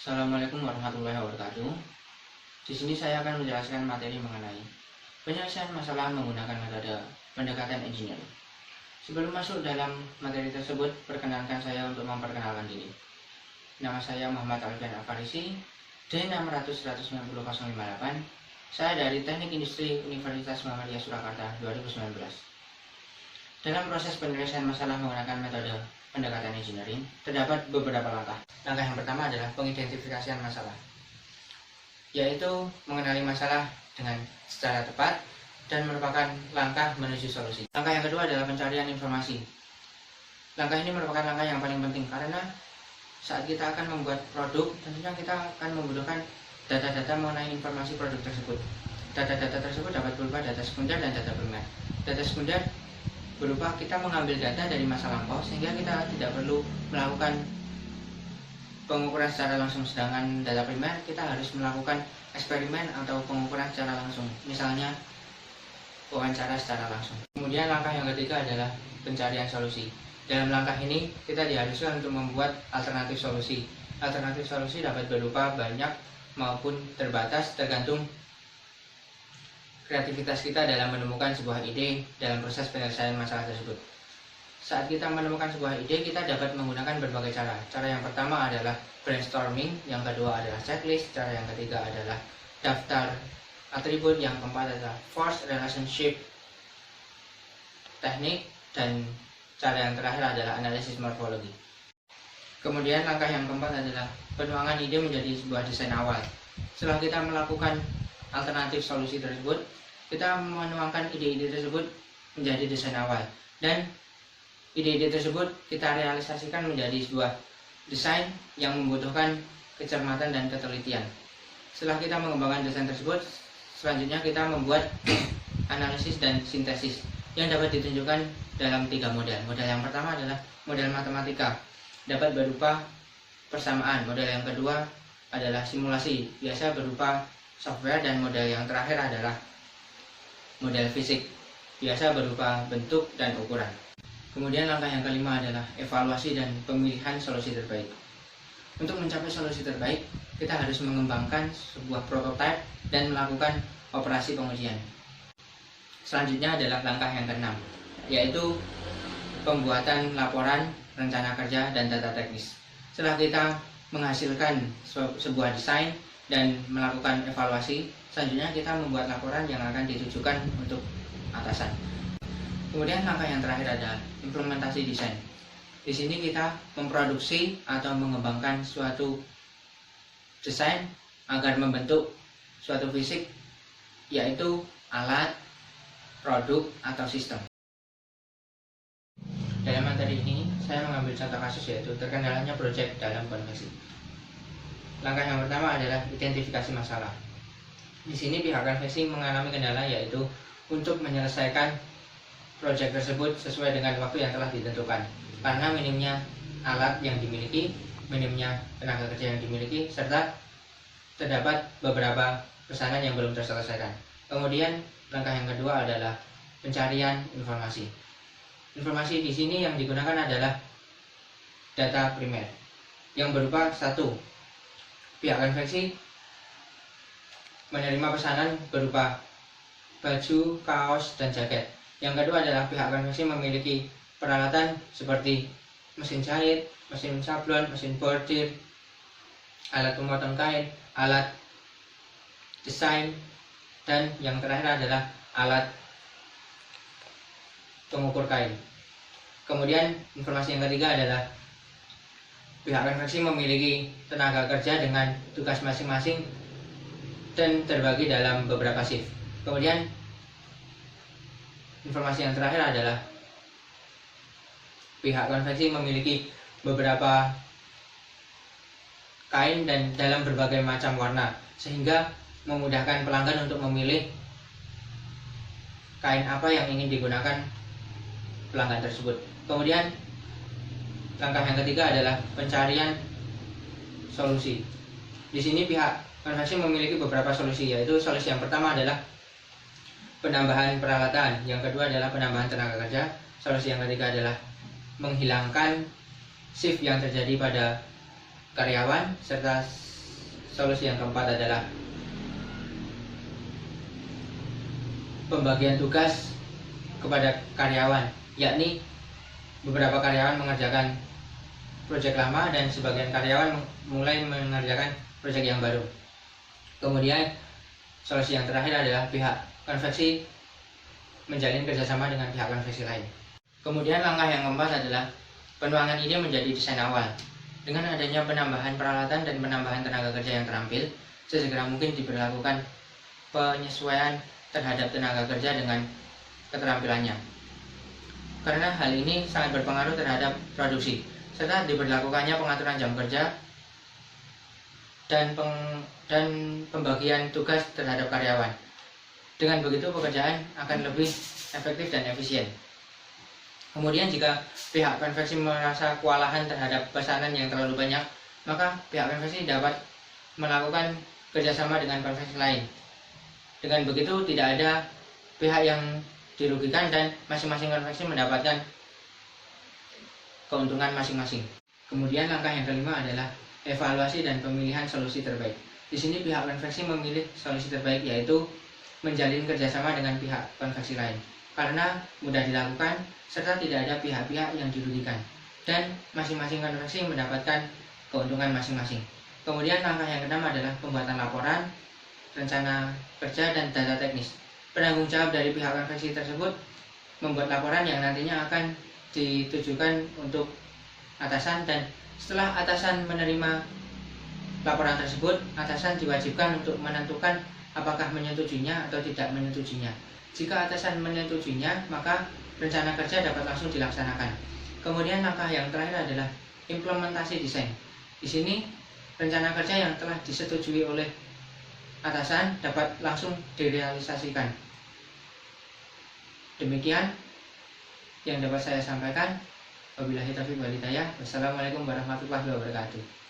Assalamualaikum warahmatullahi wabarakatuh. Di sini saya akan menjelaskan materi mengenai penyelesaian masalah menggunakan metode pendekatan engineering. Sebelum masuk dalam materi tersebut, perkenankan saya untuk memperkenalkan diri. Nama saya Muhammad Alfian Afarisi, D600-190-058. Saya dari Teknik Industri Universitas Muhammadiyah Surakarta 2019. Dalam proses penyelesaian masalah menggunakan metode pendekatan engineering, terdapat beberapa langkah. Langkah yang pertama adalah pengidentifikasian masalah, yaitu mengenali masalah dengan secara tepat dan merupakan langkah menuju solusi. Langkah yang kedua adalah pencarian informasi. Langkah ini merupakan langkah yang paling penting karena saat kita akan membuat produk, tentunya kita akan membutuhkan data-data mengenai informasi produk tersebut. Data-data tersebut dapat berupa data sekunder dan data primer. Data sekunder berupa kita mengambil data dari masa lampau sehingga kita tidak perlu melakukan pengukuran secara langsung, sedangkan data primer kita harus melakukan eksperimen atau pengukuran secara langsung, misalnya wawancara secara langsung. Kemudian langkah yang ketiga adalah pencarian solusi. Dalam langkah ini kita diharuskan untuk membuat alternatif solusi. Alternatif solusi dapat berupa banyak maupun terbatas tergantung kreativitas kita dalam menemukan sebuah ide dalam proses penyelesaian masalah tersebut. Saat kita menemukan sebuah ide, kita dapat menggunakan berbagai cara. Cara yang pertama adalah brainstorming, yang kedua adalah checklist, cara yang ketiga adalah daftar atribut, yang keempat adalah force relationship teknik, dan cara yang terakhir adalah analisis morfologi. Kemudian langkah yang keempat adalah penuangan ide menjadi sebuah desain awal. Setelah kita melakukan alternatif solusi tersebut, kita menuangkan ide-ide tersebut menjadi desain awal, dan ide-ide tersebut kita realisasikan menjadi sebuah desain yang membutuhkan kecermatan dan ketelitian. Setelah kita mengembangkan desain tersebut, selanjutnya kita membuat analisis dan sintesis yang dapat ditunjukkan dalam 3 model. Model yang pertama adalah model matematika, dapat berupa persamaan. Model yang kedua adalah simulasi, biasa berupa software, dan model yang terakhir adalah model fisik, biasa berupa bentuk dan ukuran. Kemudian langkah yang kelima adalah evaluasi dan pemilihan solusi terbaik. Untuk mencapai solusi terbaik, kita harus mengembangkan sebuah prototipe dan melakukan operasi pengujian. Selanjutnya adalah langkah yang keenam, yaitu pembuatan laporan, rencana kerja, dan data teknis. Setelah kita menghasilkan sebuah desain dan melakukan evaluasi, selanjutnya kita membuat laporan yang akan ditujukan untuk atasan. Kemudian langkah yang terakhir adalah implementasi desain. Di sini kita memproduksi atau mengembangkan suatu desain agar membentuk suatu fisik, yaitu alat, produk, atau sistem. Dalam materi ini, saya mengambil contoh kasus yaitu terkendalanya proyek dalam konveksi. Langkah yang pertama adalah identifikasi masalah. Di sini pihak konveksi mengalami kendala, yaitu untuk menyelesaikan proyek tersebut sesuai dengan waktu yang telah ditentukan, karena minimnya alat yang dimiliki, minimnya tenaga kerja yang dimiliki, serta terdapat beberapa pesanan yang belum terselesaikan. Kemudian langkah yang kedua adalah pencarian informasi. Informasi di sini yang digunakan adalah data primer, yang berupa 1. Pihak konveksi menerima pesanan berupa baju, kaos, dan jaket. Yang kedua adalah pihak konveksi memiliki peralatan seperti mesin jahit, mesin sablon, mesin bordir, alat pemotong kain, alat desain, dan yang terakhir adalah alat pengukur kain. Kemudian informasi yang ketiga adalah pihak konveksi memiliki tenaga kerja dengan tugas masing-masing dan terbagi dalam beberapa shift. Kemudian informasi yang terakhir adalah pihak konveksi memiliki beberapa kain dan dalam berbagai macam warna, sehingga memudahkan pelanggan untuk memilih kain apa yang ingin digunakan pelanggan tersebut. Kemudian langkah yang ketiga adalah pencarian solusi. Di sini pihak konveksi memiliki beberapa solusi, yaitu solusi yang pertama adalah penambahan peralatan, yang kedua adalah penambahan tenaga kerja, solusi yang ketiga adalah menghilangkan shift yang terjadi pada karyawan, serta Solusi yang keempat adalah pembagian tugas kepada karyawan, yakni beberapa karyawan mengerjakan proyek lama dan sebagian karyawan mulai mengerjakan proyek yang baru. Kemudian solusi yang terakhir adalah pihak konveksi menjalin kerjasama dengan pihak konveksi lain. Kemudian langkah yang keempat adalah penuangan ide menjadi desain awal. Dengan adanya penambahan peralatan dan penambahan tenaga kerja yang terampil, sesegera mungkin diberlakukan penyesuaian terhadap tenaga kerja dengan keterampilannya. Karena hal ini sangat berpengaruh terhadap produksi, serta diberlakukannya pengaturan jam kerja dan pembagian tugas terhadap karyawan. Dengan begitu pekerjaan akan lebih efektif dan efisien. Kemudian jika pihak konveksi merasa kewalahan terhadap pesanan yang terlalu banyak, maka pihak konveksi dapat melakukan kerjasama dengan konveksi lain. Dengan begitu tidak ada pihak yang dirugikan dan masing-masing konveksi mendapatkan keuntungan masing-masing. Kemudian langkah yang kelima adalah evaluasi dan pemilihan solusi terbaik. Di sini pihak konveksi memilih solusi terbaik, yaitu menjalin kerjasama dengan pihak konveksi lain, karena mudah dilakukan serta tidak ada pihak-pihak yang dirugikan dan masing-masing konveksi mendapatkan keuntungan masing-masing. Kemudian langkah yang keenam adalah pembuatan laporan, rencana kerja, dan data teknis. Penanggung jawab dari pihak konveksi tersebut membuat laporan yang nantinya akan ditujukan untuk atasan, dan setelah atasan menerima laporan tersebut, atasan diwajibkan untuk menentukan apakah menyetujuinya atau tidak menyetujuinya. Jika atasan menyetujuinya, maka rencana kerja dapat langsung dilaksanakan. Kemudian langkah yang terakhir adalah implementasi desain. Di sini rencana kerja yang telah disetujui oleh atasan dapat langsung direalisasikan. Demikian yang dapat saya sampaikan. Wabillahi taufiq wal hidayah. Wassalamualaikum warahmatullahi wabarakatuh.